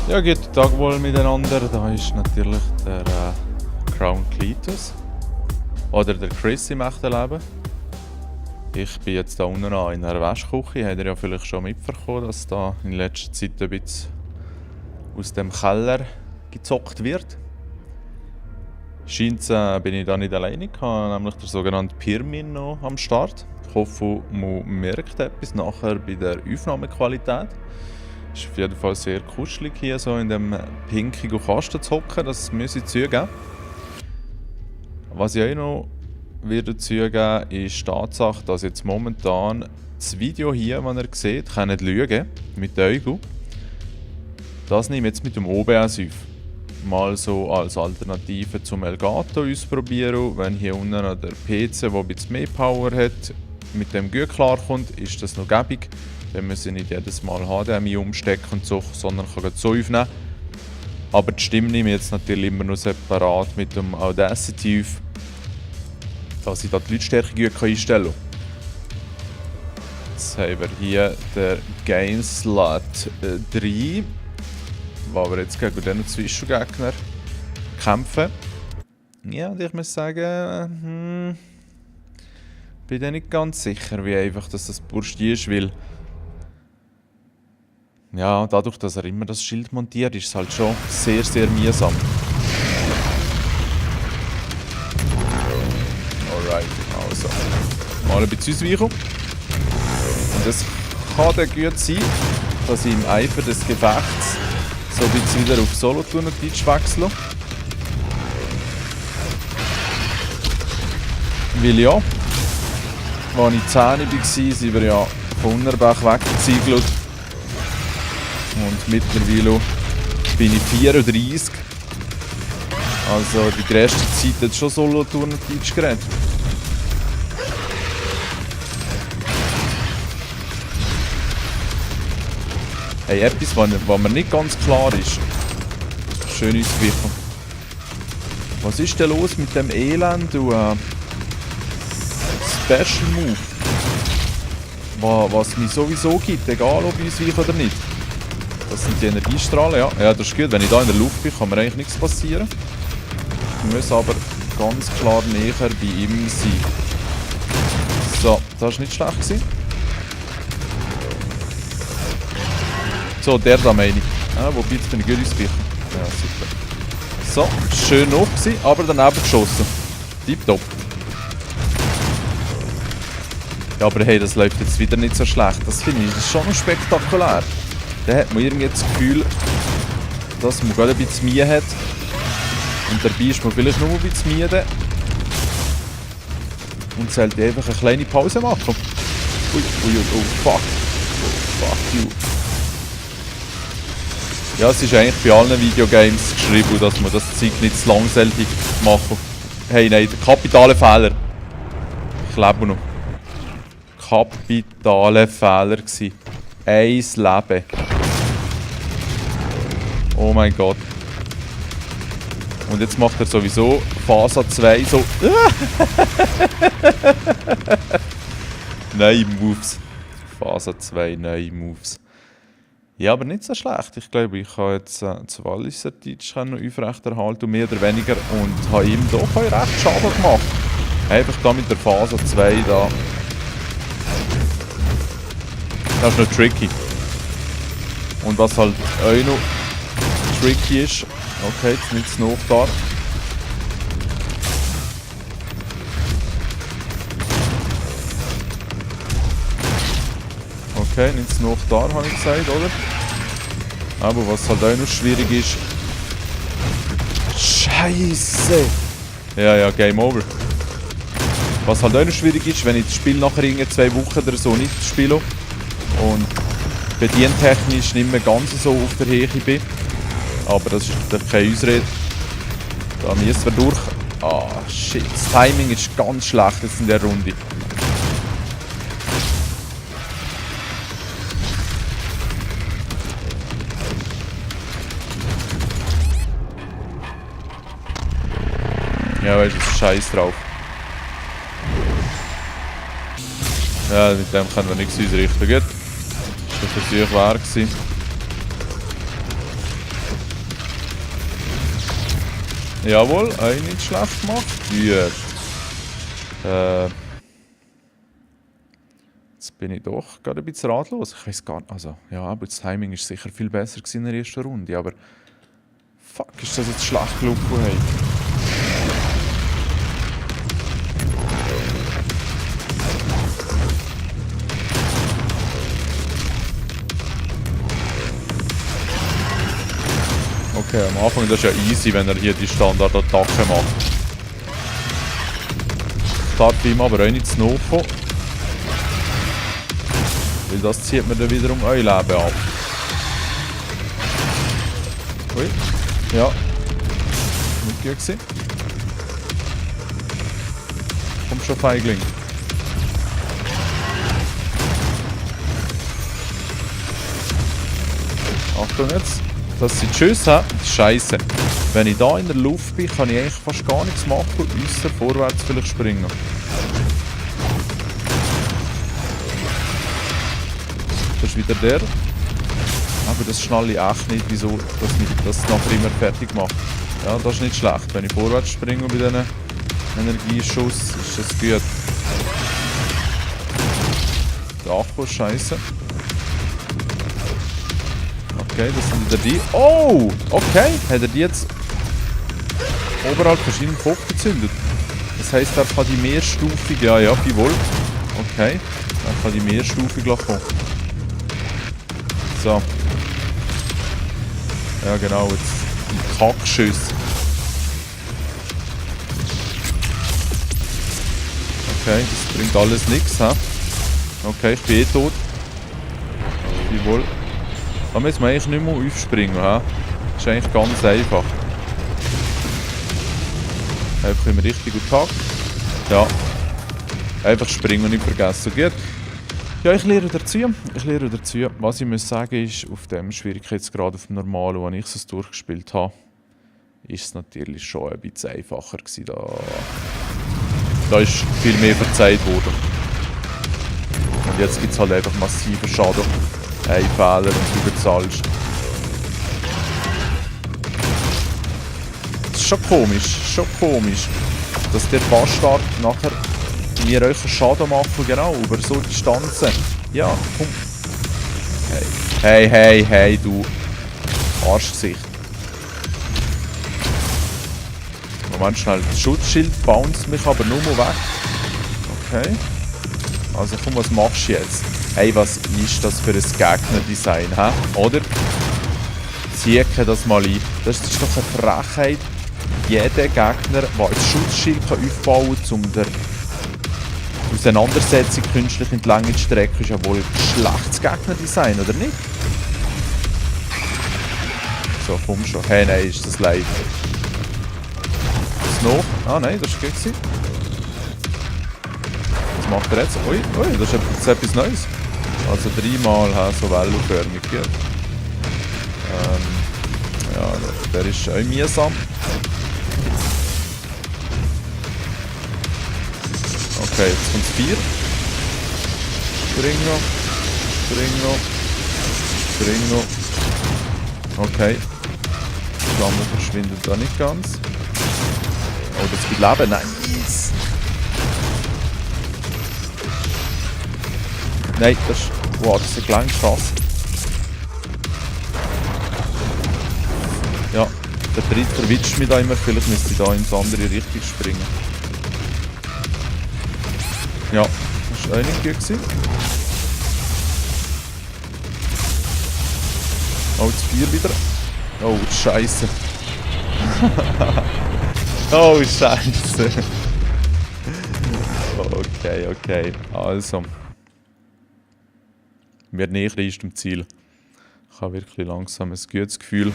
Ja, guten Tag wohl miteinander. Da ist natürlich der Crown Cletus. Oder der Chris im echten Leben. Ich bin jetzt da unten in der Waschküche. Habt ihr ja vielleicht schon mitbekommen, dass da in letzter Zeit ein bisschen aus dem Keller gezockt wird. Scheint bin ich da nicht alleine. Ich habe nämlich der sogenannte Pirmin noch am Start. Ich hoffe, man merkt etwas nachher bei der Aufnahmequalität. Es ist auf jeden Fall sehr kuschelig hier so in dem pinkigen Kasten zu hocken, das muss ich zugeben. Was ich auch noch werde zugeben, ist die Tatsache, dass jetzt momentan das Video hier, das ihr seht, könnt lügen mit den Augen. Das nehme ich jetzt mit dem OBS auf. Mal so als Alternative zum Elgato ausprobieren. Wenn hier unten der PC, der ein bisschen mehr Power hat, mit dem gut klarkommt, ist das noch gäbig. Dann müssen nicht jedes Mal HDMI umstecken und so, sondern kann so aufnehmen. Aber die Stimme nehme ich jetzt natürlich immer noch separat mit dem Audacity auf, dass ich da die Lautstärke gut einstellen kann. Jetzt haben wir hier den Gameslot 3, wo wir jetzt gegen diesen Zwischengegner kämpfen. Ja, und ich muss sagen, bin da nicht ganz sicher, wie einfach das Bursti ist, weil ja, dadurch, dass er immer das Schild montiert, ist es halt schon sehr, sehr mühsam. Alright, also mal ein bisschen ausweichen. Und es kann dann gut sein, dass ich im Eifer des Gefechts so ein bisschen wieder auf Solothurn und Deutsch wechsle. Weil ja, als ich 10 war, sind wir ja von Unterbach weggeziegelt. Und mittlerweile bin ich 34. Also die größte Zeit hat schon Solothurn und Deutsch geredet. Hey, etwas, was mir nicht ganz klar ist. Schön ausgewichen. Was ist denn los mit dem Elend und Special Move? Was mir sowieso gibt, egal ob ich ausweiche oder nicht. Das sind die Energiestrahlen, ja. Ja, das ist gut. Wenn ich da in der Luft bin, kann mir eigentlich nichts passieren. Ich muss aber ganz klar näher bei ihm sein. So, das war nicht schlecht gewesen. So, der da meine ich. Ja, wobei, jetzt bin ich gut ausgewichen. Ja, super. So, schön hoch gewesen, aber daneben geschossen. Tipptopp. Ja, aber hey, das läuft jetzt wieder nicht so schlecht. Das finde ich, das ist schon noch spektakulär. Da hat man irgendwie das Gefühl, dass man gerade ein bisschen Mühe hat. Und dabei ist man vielleicht nur ein bisschen müde. Und sollte einfach eine kleine Pause machen. Ui, oh fuck. Oh, fuck you. Ja, es ist eigentlich bei allen Videogames geschrieben, dass man das Zeug nicht zu lang sollte machen. Hey, nein, der kapitale Fehler. Ich lebe noch. Kapitale Fehler gsi. Ein Leben. Oh mein Gott. Und jetzt macht er sowieso Phase 2 so. Neue Moves. Phase 2 neue Moves. Ja, aber nicht so schlecht. Ich glaube, ich habe jetzt das Walliser Deutsch aufrechterhalten, mehr oder weniger. Und habe ihm doch recht Schaden gemacht. Einfach da mit der Phase 2 da. Das ist noch tricky. Und was halt auch noch tricky ist, okay, jetzt nicht zu noch da. Okay, nicht zu noch da, habe ich gesagt, oder? Aber was halt auch noch schwierig ist. Scheiße! Ja, Game Over. Was halt auch noch schwierig ist, wenn ich das Spiel nachher in 2 Wochen oder so nicht spiele und bedientechnisch nicht mehr ganz so auf der Höhe bin. Aber das ist natürlich keine Ausrede. Da müssen wir durch. Ah, shit. Das Timing ist ganz schlecht jetzt in der Runde. Ja, weißt du, scheiß drauf. Ja, mit dem können wir nichts ausrichten. Gut. Das war der Versuch wert gewesen. Jawohl, auch nicht schlecht gemacht. Gut. Jetzt bin ich doch gerade ein bisschen ratlos. Ich weiß gar nicht. Also, ja, aber das Timing ist sicher viel besser gewesen in der ersten Runde. Aber fuck, ist das jetzt schlecht gelaufen, hey. Okay, am Anfang das ist ja easy, wenn er hier die Standard-Attacke macht. Ich darf ihm aber auch nicht zu nahe kommen. Weil das zieht mir dann wiederum euer Leben ab. Ui. Ja. Nicht gut gewesen. Komm schon, Feigling. Achtung jetzt. Dass sie Tschüss haben, scheiße. Wenn ich da in der Luft bin, kann ich eigentlich fast gar nichts machen, außer vorwärts vielleicht springen. Das ist wieder der. Aber das schnalle ich echt nicht, wieso dass mich das nachher immer fertig macht. Ja, das ist nicht schlecht. Wenn ich vorwärts springe bei diesen Energieschuss, ist das gut. Der Akku ist scheiße. Okay, das sind wieder die. Oh! Okay, hat er die jetzt oberhalb verschiedenen Kopf gezündet. Das heisst, er kann die mehrstufig. Ja, jawohl. Okay, er kann die mehrstufig kommen. So. Ja, genau, jetzt die Kackschüsse. Okay, das bringt alles nichts, hä? Okay, ich bin eh tot. Jawohl. Da müssen wir eigentlich nicht mehr aufspringen, he? Das ist eigentlich ganz einfach. Einfach immer richtig gut Tag. Ja. Einfach springen und nicht vergessen. Gut. Ja, ich lehre dazu. Was ich muss sagen ist, auf dem Schwierigkeitsgrad, auf dem Normalen, wo ich es durchgespielt habe, ist es natürlich schon ein bisschen einfacher gewesen. Da ist viel mehr verzeiht worden. Und jetzt gibt es halt einfach massiven Schaden. Ein Fehler und du bezahlst. Das ist schon komisch, dass der Bastard nachher mir euch Schaden machen, genau, über so Distanzen. Ja, komm. Hey, du Arschgesicht. Moment schnell, das Schutzschild bounced mich aber nur mal weg. Okay. Also komm, was machst du jetzt? Hey, was ist das für ein Gegnerdesign, hä? Oder? Zieh das mal ein. Das ist doch eine Frechheit. Jeder Gegner, der ein Schutzschild aufbauen kann, um der Auseinandersetzung künstlich in die Länge zu strecken, ist ja wohl ein schlechtes Gegnerdesign, oder nicht? So, komm schon. Hey, nein, ist das leid. Was noch? Ah, nein, das war gut. Was macht er jetzt? Ui, das ist etwas Neues. Also dreimal so wellenförmig. Ja, der ist auch mühsam. Okay, jetzt kommt 4. Spring noch. Okay. Die Flamme verschwindet da nicht ganz. Oh, das gibt Leben. Nice. Nein, das ist... Wow, das ist ein krass. Ja, der dritte verwitscht mich da immer. Vielleicht müsste ich da in die andere Richtung springen. Ja, das war auch nicht gut gewesen. Oh, jetzt 4 wieder. Oh, Scheiße. Oh, Scheiße. Okay. Also. Wir näher ist dem Ziel. Ich habe wirklich langsam ein gutes Gefühl.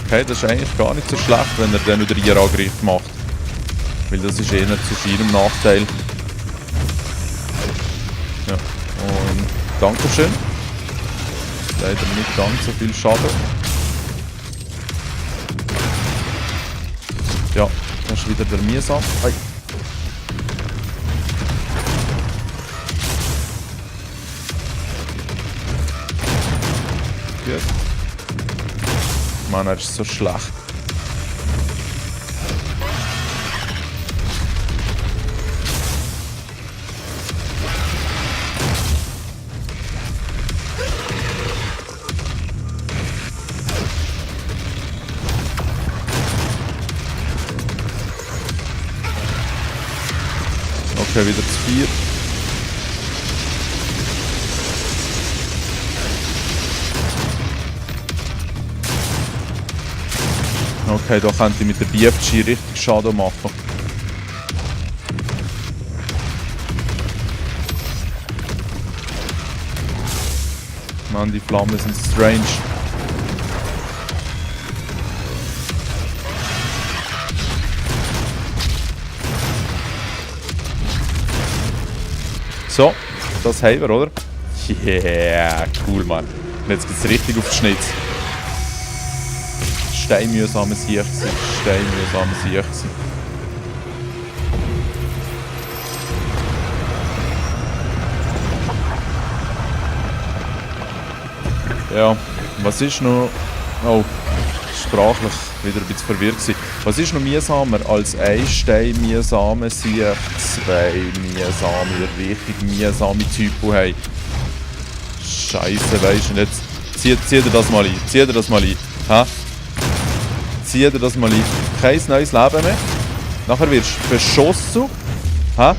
Okay, das ist eigentlich gar nicht so schlecht, wenn er dann wieder ihren Angriff macht. Weil das ist eher zu ihrem Nachteil. Ja, und Dankeschön. Leider nicht ganz so viel Schaden. Ja, das ist wieder der Mühsam. Hey. Gut. Mann, er ist so schlecht. Okay, wieder zu 4. Okay, da könnte ich mit der BFG richtig Schaden machen. Mann, die Flammen sind strange. So, das haben wir, oder? Yeah, cool, Mann. Und jetzt geht's richtig auf die Schnitz. Steinmühsames Sieg gewesen. Steinmühsames Sieg gewesen. Ja, was ist noch... Oh, sprachlich wieder ein bisschen verwirrt gewesen. Was ist noch mühsamer als ein Stein mühsame Sieg, zwei mühsame, richtig mühsame Typen haben? Scheiße, weisst du, und jetzt zieh dir das mal ein, zieh dir das mal ein. Ha? Zieh dir das mal ein. Kein neues Leben mehr. Nachher wirst du beschossen. Ha?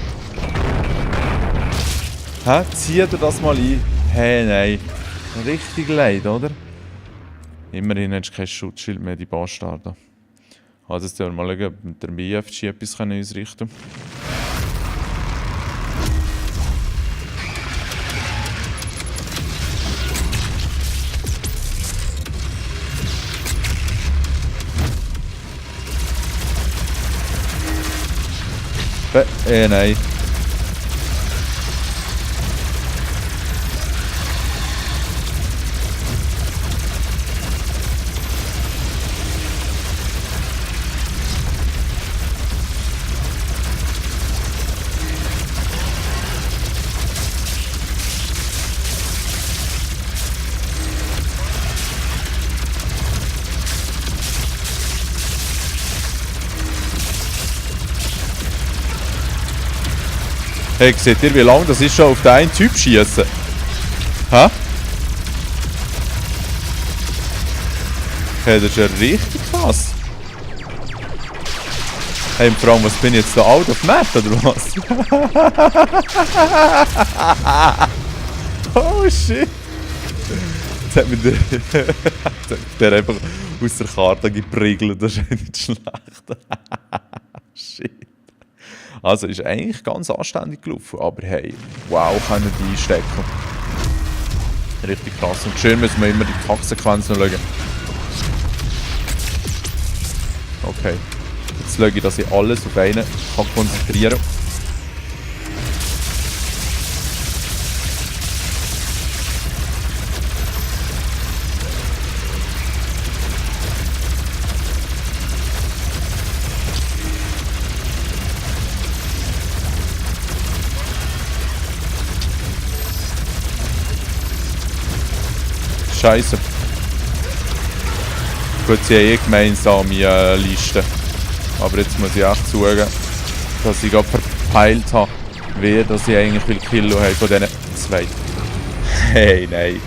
Ha? Zieh dir das mal ein. Hey, nein. Richtig leid, oder? Immerhin hast du kein Schutzschild mehr, die Bastarde. Also jetzt werden wir mal schauen, ob wir mit der BFG etwas ausrichten können. Nein. Hey, seht ihr, wie lange das ist schon auf den einen Typ schießen? Hä? Hey, das ist ja richtig krass. Hey, vor allem, was bin ich jetzt da out of map, oder was? Oh shit! Jetzt hat mich der einfach aus der Karte gepriegelt, das ist nicht schlecht. Shit. Also ist eigentlich ganz anständig gelaufen, aber hey, wow, können die einstecken. Richtig krass. Und schön müssen wir immer die Kacksequenzen schauen. Okay. Jetzt schaue ich, dass ich alles auf einen kann konzentrieren kann. Scheiße. Gut, sie haben gemeinsame Liste. Aber jetzt muss ich echt zugeben, dass ich gerade verpeilt habe, wer dass ich eigentlich will Kilo habe von diesen zwei. Hey, nein,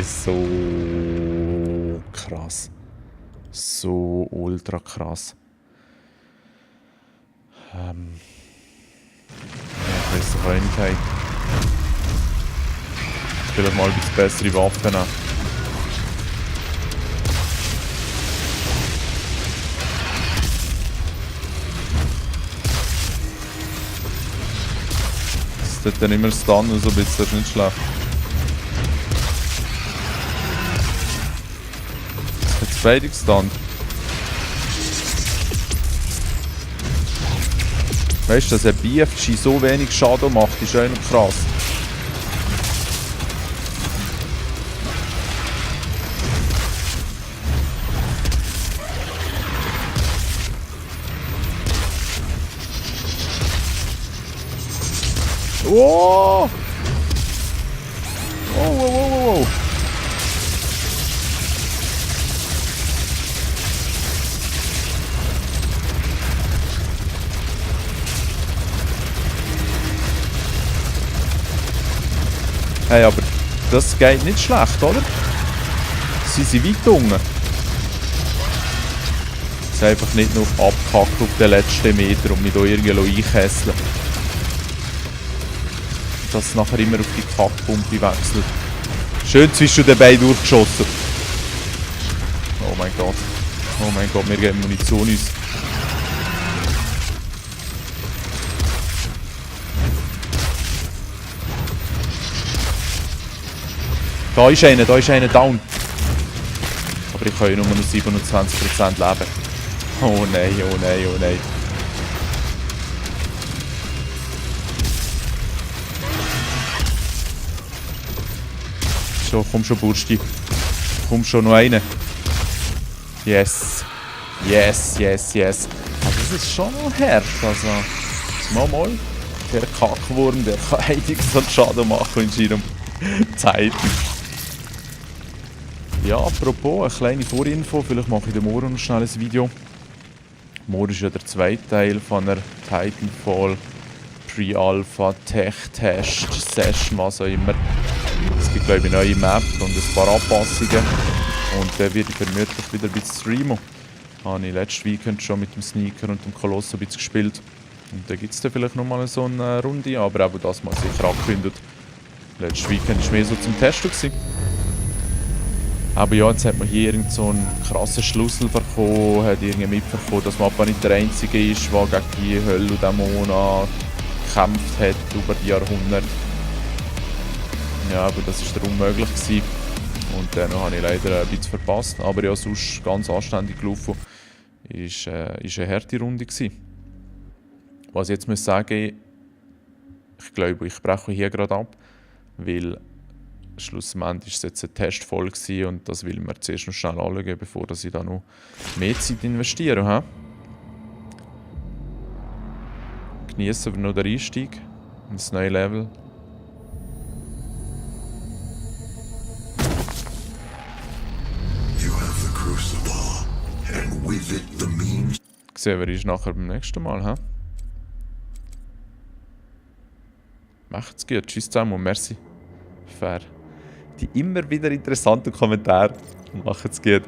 so krass. So ultra krass. Ich weiß doch auch nicht, hey. Vielleicht mal ein bisschen bessere Waffen nehmen. Das tut dann immer Stun und so ein bisschen, das ist nicht schlecht. Das hat beide gestunt. Weißt du, dass ein BFG so wenig Schaden macht, ist eigentlich krass. Oh! Oh, oh, oh, oh, oh. Hey, aber das geht nicht schlecht, oder? Sie sind weit unten. Es ist einfach nicht nur abgehackt auf den letzten Meter und mich hier irgendwo einkesseln. Dass es nachher immer auf die Kackpumpe wechselt. Schön zwischen den Beinen durchgeschossen. Oh mein Gott. Oh mein Gott, mir geht Munition uns. Da ist einer down. Aber ich kann ja nur noch 27% leben. Oh nein, oh nein, oh nein. So, komm schon, Bursti. Komm schon, noch einer. Yes. Yes, yes, yes. Aber das ist schon noch herrscht, also. Mal. Der Kackwurm, der kann einiges an Schaden machen in seinem Zeiten. Ja, apropos, eine kleine Vorinfo. Vielleicht mache ich dem morgen noch schnell ein Video. Morgen ist ja der zweite Teil von der Titanfall Pre-Alpha Tech Test Session, was auch immer. Es gibt, glaube ich, eine neue Map und ein paar Anpassungen. Und dann werde ich vermutlich wieder ein bisschen streamen. Habe ich letztes Weekend schon mit dem Sneaker und dem Koloss ein bisschen gespielt. Und dann gibt es dann vielleicht nochmal so eine Runde, aber auch das mal sicher angekündigt. Letztes Weekend war mehr so zum Testen gewesen. Aber ja, jetzt hat man hier irgend so einen krassen Schlüssel bekommen, hat irgendwie mitbekommen, dass man aber nicht der Einzige ist, der gegen die Hölle und Dämonen gekämpft hat über die Jahrhunderte. Ja, aber das war dann unmöglich gewesen. Und dann habe ich leider ein bisschen verpasst. Aber ja, sonst ganz anständig gelaufen. Ist eine harte Runde gewesen. Was ich jetzt muss sagen, ich glaube, ich breche hier gerade ab, weil schlussendlich war es jetzt eine Testfolge und das will man zuerst noch schnell anschauen, bevor ich da noch mehr Zeit investiere. Genießen wir noch den Einstieg ins neue Level. Sehen wir uns nachher beim nächsten Mal. Macht's gut, tschüss zusammen und merci. Fair. Die immer wieder interessanten Kommentare. Macht's gut.